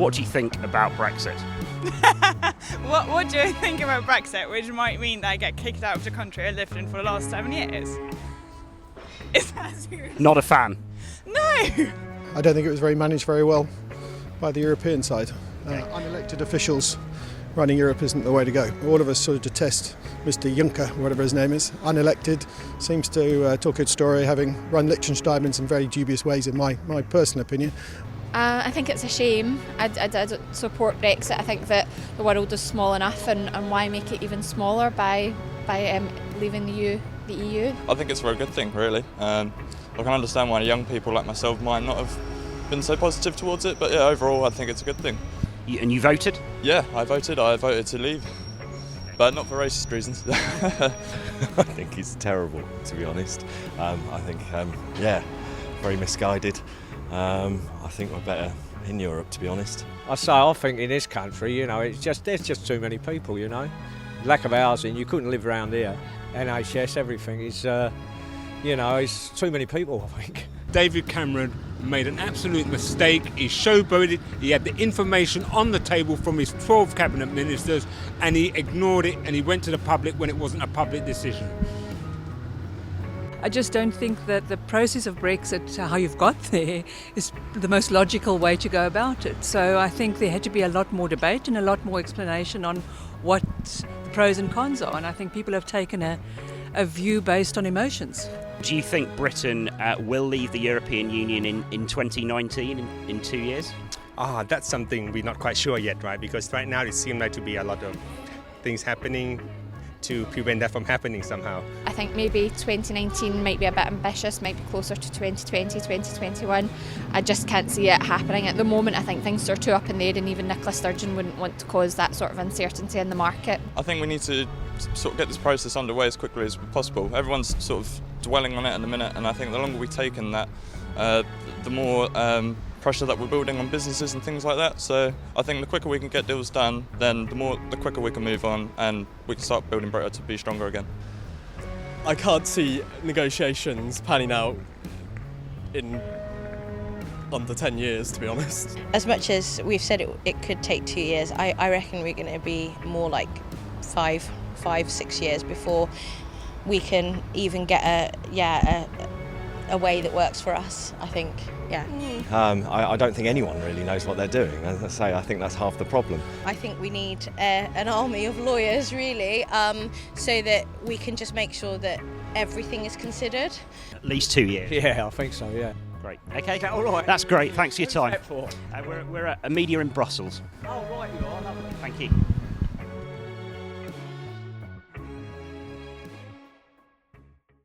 what do you think about Brexit? What do I think about Brexit, which might mean that I get kicked out of the country I lived in for the last 7 years? Is that serious? Not a fan. No! I don't think it was managed very well by the European side. Unelected officials running Europe isn't the way to go. All of us sort of detest Mr. Juncker, whatever his name is. Unelected, seems to talk a good story, having run Liechtenstein in some very dubious ways, in my personal opinion. I think it's a shame. I don't support Brexit. I think that the world is small enough, and why make it even smaller by leaving the EU? I think it's a very good thing, really. I can understand why young people like myself might not have been so positive towards it, but yeah, overall I think it's a good thing. And you voted? Yeah, I voted to leave, but not for racist reasons. I think it's terrible, to be honest. I think, very misguided. I think we're better in Europe, to be honest. I think in this country, there's just too many people, Lack of housing, you couldn't live around here. NHS, everything is, it's too many people, I think. David Cameron made an absolute mistake. He showboated. He had the information on the table from his 12 cabinet ministers, and he ignored it, and he went to the public when it wasn't a public decision. I just don't think that the process of Brexit, how you've got there, is the most logical way to go about it. So I think there had to be a lot more debate and a lot more explanation on what the pros and cons are. And I think people have taken a view based on emotions. Do you think Britain will leave the European Union in 2019, in 2 years? That's something we're not quite sure yet, right? Because right now it seems like to be a lot of things happening to prevent that from happening somehow. I think maybe 2019 might be a bit ambitious, might be closer to 2020, 2021. I just can't see it happening at the moment. I think things are too up in the air, and even Nicola Sturgeon wouldn't want to cause that sort of uncertainty in the market. I think we need to sort of get this process underway as quickly as possible. Everyone's sort of dwelling on it in a minute, and I think the longer we take in that, the more pressure that we're building on businesses and things like that. So I think the quicker we can get deals done, then the quicker we can move on, and we can start building Britain to be stronger again. I can't see negotiations panning out in under 10 years, to be honest. As much as we've said it could take 2 years, I reckon we're going to be more like 5-6 years before we can even get a way that works for us, I think. Yeah. I don't think anyone really knows what they're doing. As I say, I think that's half the problem. I think we need an army of lawyers, really, so that we can just make sure that everything is considered. At least 2 years? Yeah, I think so, yeah. Great. Okay, all right. That's great. Thanks for your time. What's that for? We're at a media in Brussels. Oh, right, you are. Lovely. Thank you.